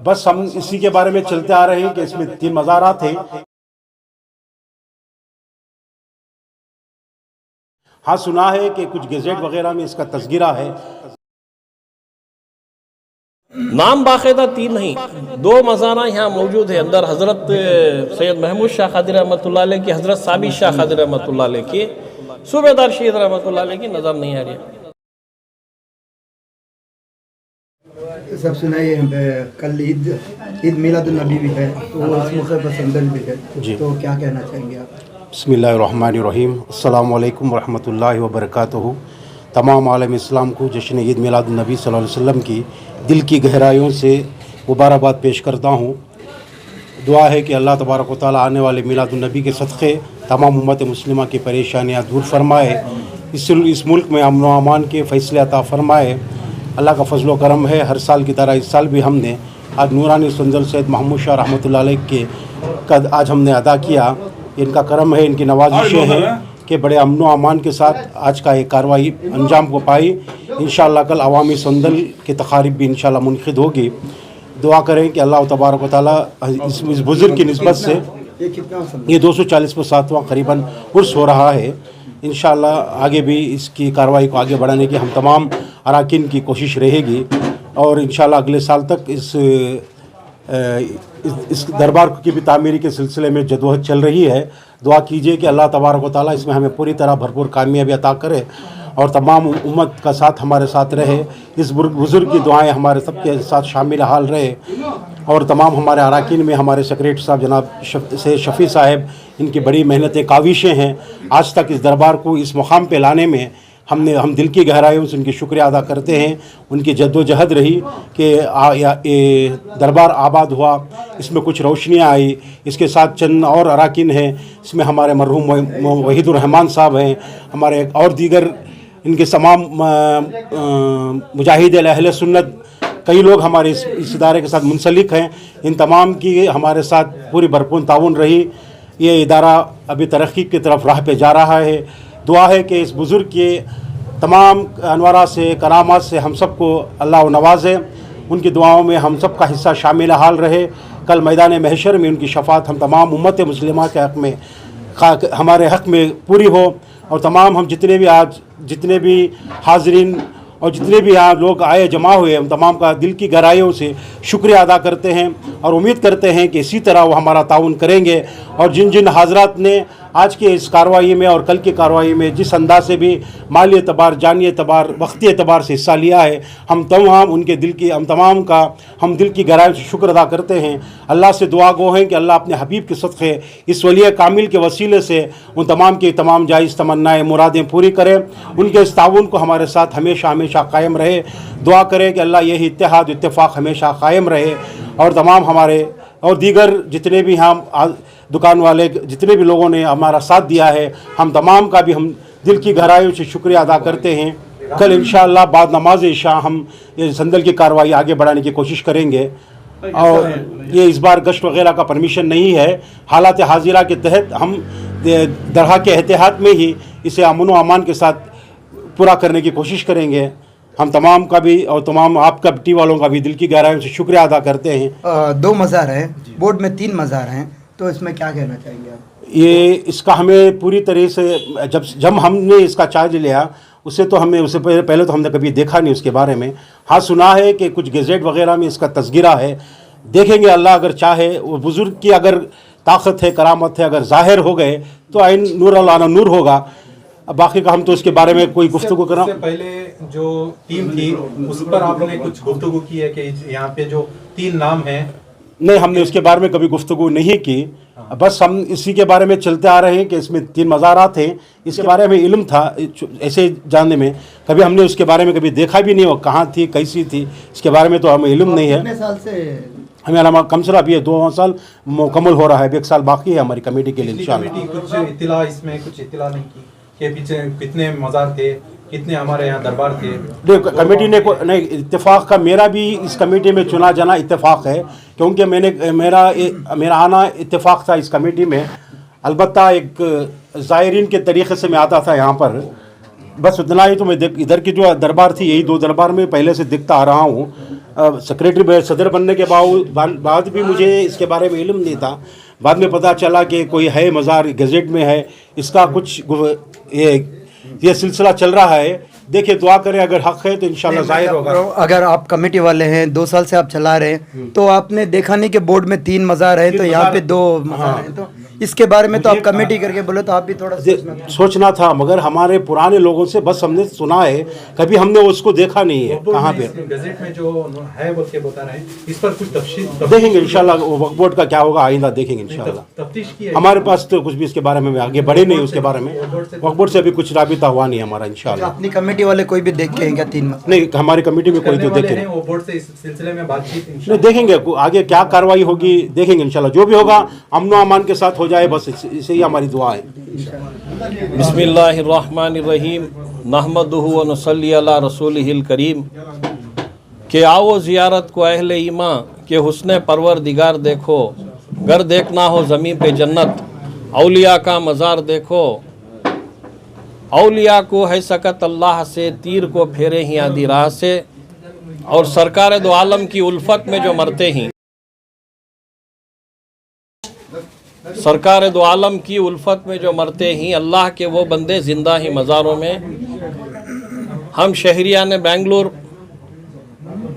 بس ہم اسی کے بارے میں چلتے آ رہے ہیں کہ اس میں 3 مزارات ہیں. ہاں سنا ہے کہ کچھ گیزٹ وغیرہ میں اس کا تذکرہ ہے. نام باقاعدہ 3 نہیں، 2 مزارہ یہاں موجود ہے. اندر حضرت سید محمود شاہ قادری رحمۃ اللہ علیہ کی، حضرت ثابت شاہ قادری رحمۃ اللہ علیہ کی، صوبیدار شہید رحمۃ اللہ علیہ کی نظر نہیں آ رہی. سب سنائیے، کل عید میلاد النبی بھی ہے، تو اس موقع پر سندل بھی ہے، تو کیا کہنا چاہیں گے آپ؟ بسم اللہ الرحمن الرحیم. السلام علیکم ورحمۃ اللہ وبرکاتہ. تمام عالم اسلام کو جشن عید میلاد النبی صلی اللہ علیہ وسلم کی دل کی گہرائیوں سے مبارکباد پیش کرتا ہوں. دعا ہے کہ اللہ تبارک و تعالیٰ آنے والے میلاد النبی کے صدقے تمام امت مسلمہ کی پریشانیاں دور فرمائے، اس ملک میں امن و امان کے فیصلے عطا فرمائے. اللہ کا فضل و کرم ہے، ہر سال کی طرح اس سال بھی ہم نے آج نورانی سنزل سید محمود شاہ رحمۃ اللہ علیہ کے قد آج ہم نے ادا کیا. ان کا کرم ہے، ان کی نوازشیں ہیں کہ بڑے امن و امان کے ساتھ آج کا ایک کارروائی انجام کو پائی. انشاءاللہ کل عوامی سندل کی تقاریب بھی انشاءاللہ منعقد ہوگی. دعا کریں کہ اللہ تبارک و تعالیٰ اس بزرگ کی نسبت سے یہ 247واں قریباً عرس ہو رہا ہے. انشاءاللہ آگے بھی اس کی کارروائی کو آگے بڑھانے کی ہم تمام اراکین کی کوشش رہے گی، اور انشاءاللہ اگلے سال تک اس دربار کی بھی تعمیری کے سلسلے میں جدوجہد چل رہی ہے. دعا کیجئے کہ اللہ تبارک و تعالیٰ اس میں ہمیں پوری طرح بھرپور کامیابی عطا کرے اور تمام امت کا ساتھ ہمارے ساتھ رہے. اس بزرگ کی دعائیں ہمارے سب کے ساتھ شامل حال رہے، اور تمام ہمارے اراکین میں ہمارے سیکریٹری صاحب جناب سید شفیع صاحب، ان کی بڑی محنتیں کاوشیں ہیں آج تک اس دربار کو اس مقام پہ لانے میں. ہم دل کی گہرائیوں سے ان کی شکریہ ادا کرتے ہیں. ان کی جد و جہد رہی کہ دربار آباد ہوا، اس میں کچھ روشنیاں آئی. اس کے ساتھ چند اور اراکین ہیں، اس میں ہمارے مرحوم وحید الرحمان صاحب ہیں، ہمارے اور دیگر ان کے تمام مجاہد اہل سنت، کئی لوگ ہمارے اس ادارے کے ساتھ منسلک ہیں. ان تمام کی ہمارے ساتھ پوری بھرپور تعاون رہی. یہ ادارہ ابھی ترقی کی طرف راہ پہ جا رہا ہے. دعا ہے کہ اس بزرگ کے تمام انوارات سے، کرامات سے ہم سب کو اللہ نوازے. ان کی دعاؤں میں ہم سب کا حصہ شامل حال رہے. کل میدان محشر میں ان کی شفاعت ہم تمام امت مسلمہ کے حق میں، ہمارے حق میں پوری ہو. اور تمام ہم جتنے بھی حاضرین اور جتنے بھی یہاں لوگ آئے جمع ہوئے، ہم تمام کا دل کی گہرائیوں سے شکریہ ادا کرتے ہیں اور امید کرتے ہیں کہ اسی طرح وہ ہمارا تعاون کریں گے. اور جن حضرات نے آج کے اس کارروائی میں اور کل کی کارروائی میں جس انداز سے بھی مالی اعتبار، جانی اعتبار، وقتی اعتبار سے حصہ لیا ہے، ہم تمام کا ہم دل کی گہرائیوں سے شکر ادا کرتے ہیں. اللہ سے دعا گو ہیں کہ اللہ اپنے حبیب کے صدقے اس ولی کامل کے وسیلے سے ان تمام کی تمام جائز تمنائیں مرادیں پوری کرے. ان کے اس تعاون کو ہمارے ساتھ ہمیشہ قائم رہے. دعا کرے کہ اللہ یہی اتحاد اتفاق ہمیشہ قائم رہے، اور تمام ہمارے اور دیگر جتنے بھی ہم دکان والے، جتنے بھی لوگوں نے ہمارا ساتھ دیا ہے، ہم تمام کا بھی ہم دل کی گہرائیوں سے شکریہ ادا کرتے ہیں. کل انشاءاللہ بعد نماز عشاء ہم یہ سندل کی کارروائی آگے بڑھانے کی کوشش کریں گے. اور یہ اس بار گشت وغیرہ کا پرمیشن نہیں ہے. حالات حاضرہ کے تحت ہم درگاہ کے احتیاط میں ہی اسے امن و امان کے ساتھ پورا کرنے کی کوشش کریں گے. ہم تمام کا بھی اور تمام آپ کا ٹی والوں کا بھی دل کی گہرائیوں سے شکریہ ادا کرتے ہیں. 2 مزار ہیں، بورڈ میں 3 مزار ہیں، تو اس میں کیا کہنا چاہیں گے آپ؟ اس کا ہمیں پوری طرح سے جب ہم نے اس کا چارج لیا، اسے پہلے تو ہم نے کبھی دیکھا نہیں اس کے بارے میں. ہاں سنا ہے کہ کچھ گیزٹ وغیرہ میں اس کا تذکرہ ہے. دیکھیں گے اللہ اگر چاہے، وہ بزرگ کی اگر طاقت ہے، کرامت ہے، اگر ظاہر ہو گئے تو عین نور اللہ نور ہوگا. باقی کا ہم تو اس کے بارے میں کوئی گفتگو کرنا. اس سے پہلے جو ٹیم تھی اس پر آپ نے کچھ گفتگو کی ہے کہ یہاں پہ جو 3 نام ہیں؟ نہیں، ہم نے اس کے بارے میں کبھی گفتگو نہیں کی. بس ہم اسی کے بارے میں چلتے آ رہے ہیں کہ اس میں 3 مزارات ہیں. اس کے بارے میں علم تھا ایسے جاننے میں، کبھی ہم نے اس کے بارے میں کبھی دیکھا بھی نہیں، وہ کہاں تھی، کیسی تھی، اس کے بارے میں تو ہمیں علم نہیں ہے. کتنے سال سے ہمیں کم سے کم ابھی 2 سال مکمل ہو رہا ہے، 1 سال باقی ہے ہماری کمیٹی کے لیے انشاءاللہ. کچھ اطلاع اس میں کچھ اطلاع نہیں کی کہ پیچھے کتنے مزار تھے، کتنے ہمارے یہاں دربار تھے؟ کمیٹی نے نہیں، اتفاق کا میرا بھی اس کمیٹی میں چنا جانا اتفاق ہے، کیونکہ میرا آنا اتفاق تھا اس کمیٹی میں. البتہ ایک زائرین کے طریقے سے میں آتا تھا یہاں پر، بس اتنا ہی. تو میں ادھر کی جو دربار تھی، یہی 2 دربار میں پہلے سے دیکھتا آ رہا ہوں. सेक्रेटरी सदर बनने के बाद भी मुझे इसके बारे में इल्म नहीं था। बाद में पता चला कि कोई है मज़ार गज़ेट में है, इसका कुछ ये सिलसिला चल रहा है। देखिए दुआ करें, अगर हक़ है तो इंशाल्लाह ज़ाहिर होगा। अगर आप कमेटी वाले हैं, 2 साल से आप चला रहे हैं, तो आपने देखा नहीं कि बोर्ड में 3 मज़ार है तो यहाँ पे 2 मज़ार हैं, तो इसके बारे में तो आप कमेटी करके बोले तो आप भी थोड़ा सोचना था, मगर हमारे पुराने लोगों से बस हमने सुना है, कभी हमने उसको देखा नहीं है। कहाँ पे गज़ेट में जो है बोल के बता रहे हैं, इस पर कुछ तफसील देखेंगे इंशाल्लाह। वक्फ बोर्ड का क्या होगा आइंदा देखेंगे इंशाल्लाह। तफ्तीश की है हमारे पास तो कुछ भी इसके बारे में आगे बढ़े नहीं, उसके बारे में वक्फ बोर्ड से अभी कुछ राबिता हुआ नहीं हमारा इंशाल्लाह। अपनी कमेटी वाले कोई भी देख के हैं क्या 3 मज़ार? नहीं, हमारी कमेटी में कोई तो देखे हैं, वो बोर्ड से इस सिलसिले में बातचीत नहीं, देखेंगे आगे क्या कार्रवाई होगी, देखेंगे इंशाल्लाह। जो भी होगा अमन अमान के साथ हो जाए, बस इसे ही हमारी दुआ है। बिस्मिल्लाहिर्रहमानिर्रहीम नहमदुहु व नसल्ली अला रसूलिहिल करीम। के आओ ज़ियारत को अहले ईमान के हुस्न परवरदिगार देखो, घर देखना हो ज़मीन पे जन्नत, औलिया का मज़ार देखो। औलिया को है सकत अल्लाह से, तीर को फेरे ही आदि राह से, और सरकार दो आलम की उल्फत में जो मरते ही, सरकार दो आलम की उल्फत में जो मरते ही अल्लाह के वो बंदे ज़िंदा ही मज़ारों में। हम शहरियान बेंगलुरु,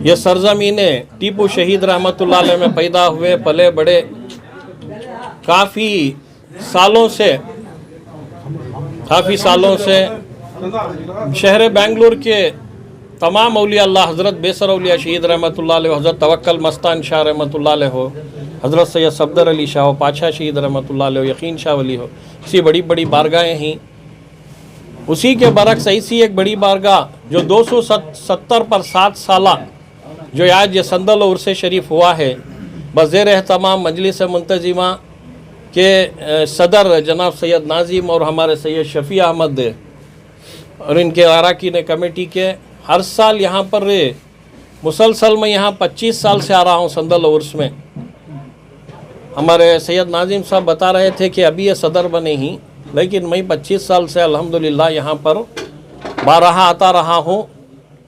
ये सरज़मीन टीपू शहीद रहमतुल्लाह अलैह में पैदा हुए पले बड़े, काफ़ी सालों से शहर बेंगलुरु के तमाम औलिया अल्लाह, हज़रत बेसर औलिया शहीद रहमतुल्लाह अलैह, हज़रत तवक्कल मस्तान शाह रहमतुल्लाह अलैह हो, हज़रत सैयद सफदर अली शाह हो, पातशाह शहीद रहमतुल्लाह अलैह हो, यकीन शाह वली हो, इसी बड़ी बड़ी बारगाहें हैं। उसी के बरक्स ऐसी एक बड़ी बारगाह जो 270 पर 7 साला जो आज ये संदल उर्स शरीफ हुआ है, बज़ेर एहतमाम मजलिस मुंतज़िमा के सदर जनाब सैयद नाज़िम और हमारे सैयद शफ़ी अहमद और इनके अरकान कमेटी के, हर साल यहाँ पर मुसलसल मैं यहाँ 25 साल से आ रहा हूँ संदल उर्स में। हमारे सैयद नाज़िम साहब बता रहे थे कि अभी ये सदर बने ही, लेकिन मैं 25 साल से अल्हम्दुलिल्लाह यहाँ पर बारहा आता रहा हूँ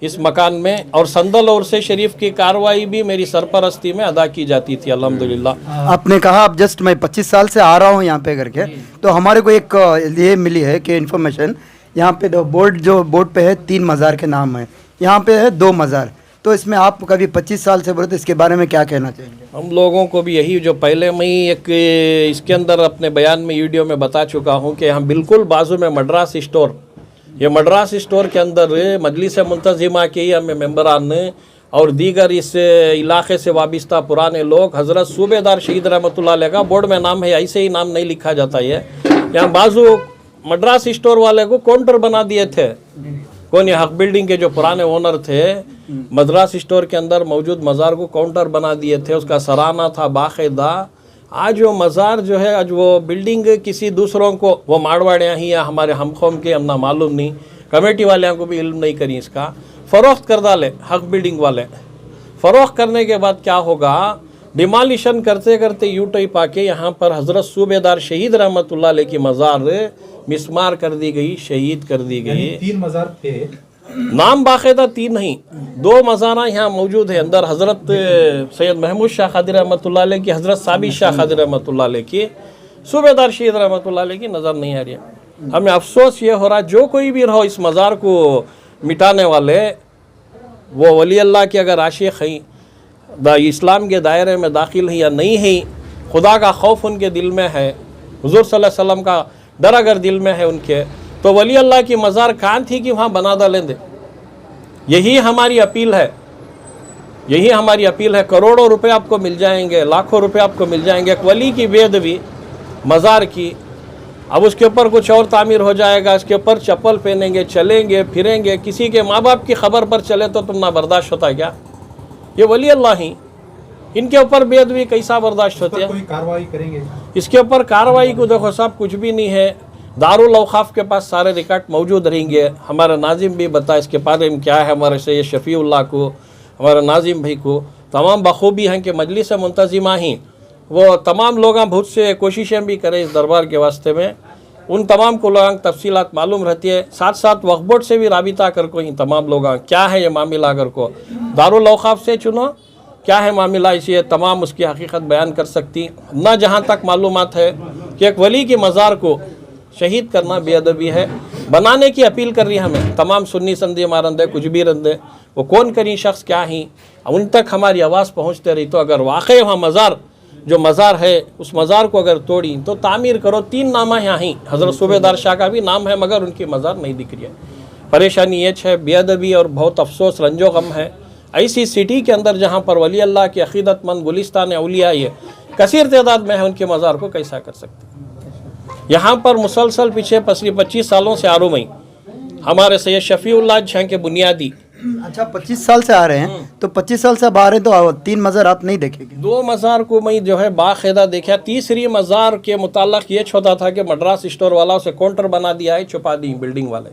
इस मकान में, और संदल उर्स शरीफ की कार्रवाई भी मेरी सरपरस्ती में अदा की जाती थी अल्हम्दुलिल्लाह। आपने कहा आप जस्ट मैं 25 साल से आ रहा हूँ यहाँ पे करके, तो हमारे को एक ये मिली है कि इन्फॉर्मेशन यहाँ पे बोर्ड पे है 3 मज़ार के नाम है, यहाँ पे है 2 मज़ार, तो इसमें आप कभी 25 साल से बोले तो इसके बारे में क्या कहना चाहेंगे? हम लोगों को भी यही, जो पहले मैं एक इसके अंदर अपने बयान में वीडियो में बता चुका हूँ कि हम बिल्कुल बाजू में मद्रास स्टोर, ये मद्रास स्टोर के अंदर मजलिस मुंतज़िमा के ही हमें मेंबरान और दीगर इस इलाके से वाबस्ता पुराने लोग, हज़रत सूबेदार शहीद रहमतुल्लाह अलैह का बोर्ड में नाम है, ऐसे ही नाम नहीं लिखा जाता है। यहाँ बाजू मद्रास स्टोर वाले को काउंटर बना दिए थे, कौन ये हक बिल्डिंग के जो पुराने ओनर थे, मद्रास स्टोर के अंदर मौजूद मज़ार को काउंटर बना दिए थे, उसका सराहना था बाकायदा। आज वो मज़ार जो है, आज वो बिल्डिंग किसी दूसरों को, वो मारवाड़ियाँ ही या हमारे हम कौम के हमना मालूम नहीं, कमेटी वाले को भी इल्म नहीं करी, इसका फ़रोख्त कर डाले हक बिल्डिंग वाले। फ़रोख्त करने के बाद क्या होगा, डिमालिशन करते करते यूटई पाके यहाँ पर हज़रत सूबेदार शहीद रहमतुल्लाह अलैह की मज़ार मिसमार कर दी गई, शहीद कर दी गई। 3 मज़ार थे, नाम बाकायदा 3 नहीं, 2 मज़ारा यहाँ मौजूद है। अंदर हज़रत सैयद महमूद शाह क़ादिर रहमतुल्लाह अलैह की, हज़रत साबित शाह क़ादिर रहमतुल्लाह अलैह की, सूबेदार शहीद रहमतुल्लाह अलैह की नज़र नहीं आ रही है। हमें अफसोस ये हो रहा, जो कोई भी रहो इस मज़ार को मिटाने वाले, वो वली अल्लाह के अगर आशिक़ हैं, इस्लाम के दायरे में दाखिल हैं या नहीं हैं, खुदा का खौफ उनके दिल में है, हुज़ूर सल्लल्लाहु अलैहि वसल्लम का डर अगर दिल में है उनके, तो वली अल्लाह की मज़ार कान थी कि वहाँ बना डालें दे। यही हमारी अपील है, यही हमारी अपील है। करोड़ों रुपए आपको मिल जाएंगे, लाखों रुपए आपको मिल जाएंगे एक वली की बेदवी मज़ार की। अब उसके ऊपर कुछ और तामीर हो जाएगा, इसके ऊपर चप्पल पहनेंगे, चलेंगे फिरेंगे, किसी के माँ बाप की खबर पर चले तो तुम ना बर्दाश्त होता है क्या? ये वली अल्लाह ही, इनके ऊपर बेदवी कैसा बर्दाश्त होती है? कोई कार्रवाई करेंगे इसके ऊपर? कार्रवाई को देखो साहब, कुछ भी नहीं है। दारुल औक़ाफ़ के पास सारे रिकॉर्ड मौजूद रहेंगे। हमारा नाजिम भी बता इसके बारे में क्या है, हमारे से ये शफ़ीउल्लाह को, हमारा नाजिम भाई को तमाम बखूबी हैं कि मजलिस मुंतज़िमा ही वो तमाम लोग बहुत से कोशिशें भी करें इस दरबार के वास्ते में उन तमाम को लोगों तफसीलात मालूम रहती है। साथ साथ वक्फ बोर्ड से भी राबिता कर को ही तमाम लोग क्या है ये मामला अगर को दारुल औक़ाफ़ से चुनो क्या है मामला, इसे तमाम उसकी हकीकत बयान कर सकती न। जहाँ तक मालूमात है कि एक वली के मज़ार को शहीद करना बेअदबी है, बनाने की अपील कर रही है हमें तमाम सुन्नी संदी मारंदे कुछ भी रंदे वो कौन करी शख्स क्या ही उन तक हमारी आवाज़ पहुँचते रही। तो अगर वाकई वहाँ मज़ार जो मज़ार है उस मज़ार को अगर तोड़ी तो तामीर करो। 3 नामा यहाँ ही हज़रत सूबेदार शाह का भी नाम है मगर उनकी मज़ार नहीं दिख रही है। परेशानी ये है बेअदबी और बहुत अफसोस रंजो गम है ऐसी सिटी के अंदर जहाँ पर वली अल्लाह की अक़ीदतमंद गुलिस्तान औलिया ये कसीर तादाद में है, उनके मज़ार को कैसा कर सकते। यहाँ पर मुसलसल पीछे 25 सालों से आरो में हमारे सैयद शफ़ीउल्लाह जहाँ के बुनियादी। अच्छा 25 साल से आ रहे हैं, तो 25 साल से अब आ रहे हैं तो 3 मज़ार आप नहीं देखेंगे? 2 मज़ार को मैं जो है बाकायदा देखा। तीसरी मज़ार के मुताल्लिक़ ये होता था कि मद्रास स्टोर वाला उसे काउंटर बना दिया है, छुपा दी बिल्डिंग वाले,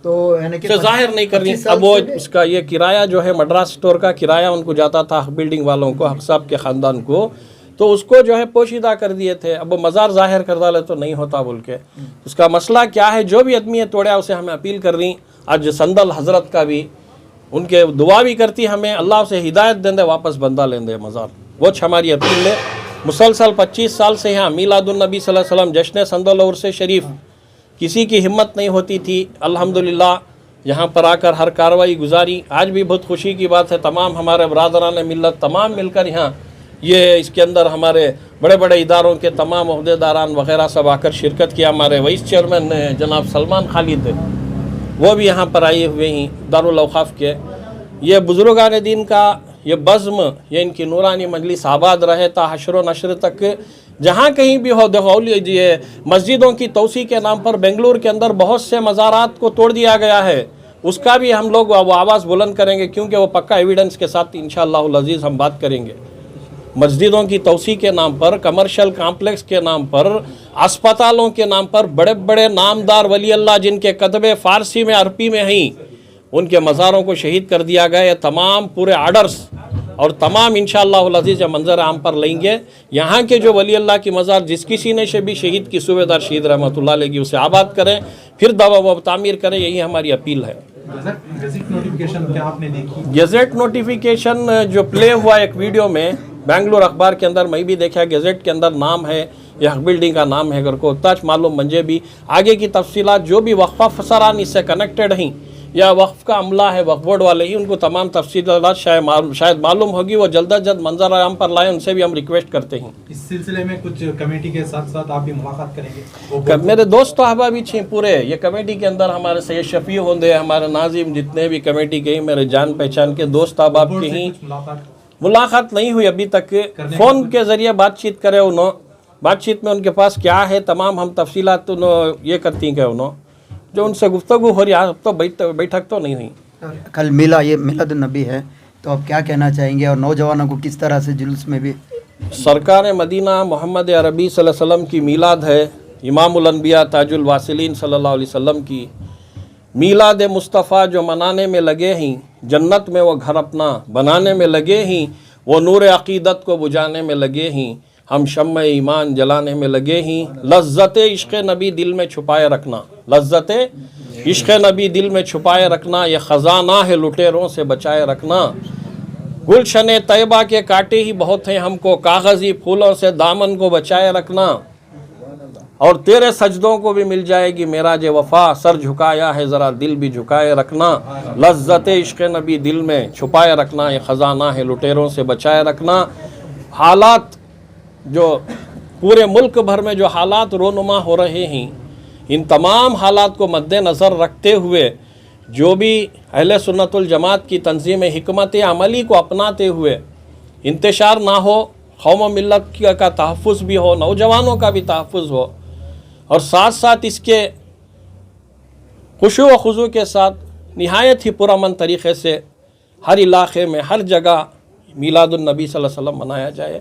तो यानी कि जाहिर नहीं कर रही। अब वो उसका ये किराया जो है मद्रास स्टोर का किराया उनको जाता था बिल्डिंग वालों को, हक साहब के ख़ानदान को, तो उसको जो है पोशीदा कर दिए थे। अब वो मज़ार ज़ाहिर कर डाले तो नहीं होता बोल के उसका मसला क्या है। जो भी आदमी तोड़ा उसे हमें अपील कर रही। आज संदल हज़रत का भी उनके दुआ भी करती हमें अल्लाह से हिदायत देंदे वापस बंदा लेंदे मज़ार, वो हमारी अपील है। मुसलसल 25 साल से यहाँ मीलादुन्नबी सल्लल्लाहु अलैहि वसल्लम जश्न संदल उर्स शरीफ किसी की हिम्मत नहीं होती थी। अल्हम्दुलिल्लाह यहाँ पर आकर हर कार्रवाई गुजारी। आज भी बहुत खुशी की बात है तमाम हमारे बरादरान मिल्लत तमाम मिलकर यहाँ ये इसके अंदर हमारे बड़े बड़े इदारों के तमाम अहदेदारान वगैरह सब आकर शिरकत किया। हमारे वाइस चेयरमैन जनाब सलमान खालिद वो भी यहाँ पर आए हुए ही दारुल औक़ाफ़ के। ये बुज़ुर्गान दीन का ये बज़्म ये इनकी नूरानी मजलिस आबाद रहे ता हशर नशर तक जहाँ कहीं भी हो। देखो ये मस्जिदों की तोसी के नाम पर बेंगलुरु के अंदर बहुत से मज़ारात को तोड़ दिया गया है, उसका भी हम लोग वो आवाज़ बुलंद करेंगे क्योंकि वो पक्का एविडेंस के साथ इंशाअल्लाह अज़ीज़ हम बात करेंगे। मस्जिदों की तोसी के नाम पर, कमर्शियल कॉम्प्लेक्स के नाम पर, अस्पतालों के नाम पर बड़े बड़े नामदार वली अल्लाह जिनके कतबे फ़ारसी में अरबी में हैं उनके मज़ारों को शहीद कर दिया गया। ये तमाम पूरे आर्डर्स और तमाम इंशाअल्लाह अज़ीज़ मंजर आम पर लेंगे। यहाँ के जो वली अल्लाह की मज़ार जिस किसी ने से भी शहीद की सूबेदार शहीद रहमतुल्लाह अलैह की उसे आबाद करें, फिर दवा व तामीर करें, यही हमारी अपील है। गज़ेट नोटिफिकेशन क्या आपने देखी? गज़ेट नोटिफिकेशन जो प्ले हुआ एक वीडियो में बेंगलुरु अखबार के अंदर मैं भी देखा, गज़ेट के अंदर नाम है यह बिल्डिंग का नाम है घर को ताज मालूम मंजे भी आगे की तफसीलात जो भी वक्फा फसरान इससे कनेक्टेड हैं या वक्फ का अमला है वक्फ बोर्ड वाले ही उनको तमाम तफसीलात शायद मालूम होगी, वो जल्द अज जल्द मंजर आम पर लाएँ, उनसे भी हम रिक्वेस्ट करते हैं। इस सिलसिले में कुछ कमेटी के साथ साथ आप भी मुलाकात करेंगे? मेरे दोस्त अहबा भी छे पूरे ये कमेटी के अंदर हमारे सैयद शफी होंदे हमारे नाजिम जितने भी कमेटी के मेरे जान पहचान के दोस्त अहबाब के ही मुलाकात नहीं हुई अभी तक। फ़ोन के ज़रिए बातचीत करे उन्होंने, बातचीत में उनके पास क्या है तमाम हम तफसीलात ये करती हैं उन्होंने जो उनसे गुफ्तगू हो रही है। तो बैठक तो नहीं हुई। कल मिलादुन्नबी है तो आप क्या कहना चाहेंगे और नौजवानों को किस तरह से जुलूस में भी? सरकार मदीना मोहम्मद अरबी सल्लल्लाहु अलैहि वसल्लम की मीलाद है, इमामुल अनबिया ताजुल वासिलीन सल्लल्लाहु अलैहि वसल्लम की मीलाद मुस्तफ़ा जो मनाने में लगे हैं, जन्नत में वो घर अपना बनाने में लगे हैं, वो नूर अक़ीदत को बुझाने में लगे हैं, हम शम्म ईमान जलाने में लगे हैं। लज़्ज़त इश्क़ नबी दिल में छुपाए रखना, लज़्ज़त इश्क़ नबी दिल में छुपाए रखना, ये ख़ज़ाना है लुटेरों से बचाए रखना। गुलशन तैयबा के कांटे ही बहुत हैं, हमको कागज़ी फूलों से दामन को बचाए रखना। और तेरे सजदों को भी मिल जाएगी मेराज वफ़ा, सर झुकाया है ज़रा दिल भी झुकाए रखना। लज़्ज़त इश्क़ नबी दिल में छुपाए रखना, ये ख़ज़ाना है लुटेरों से बचाए रखना। हालात जो पूरे मुल्क भर में जो हालात रोनुमा हो रहे हैं, इन तमाम हालात को मद्देनज़र रखते हुए जो भी अहले सुन्नतुल जमात की तंज़ीम हिकमत अमली को अपनाते हुए इंतशार ना हो, कौम मिल्लत का तहफ़्फ़ुज़ भी हो, नौजवानों का भी तहफ़्फ़ुज़ हो, और साथ साथ इसके खुशू व खुजू के साथ निहायत ही पुरअमन तरीक़े से हर इलाक़े में हर जगह मीलादुन्नबी सल्लल्लाहु अलैहि वसल्लम मनाया जाए।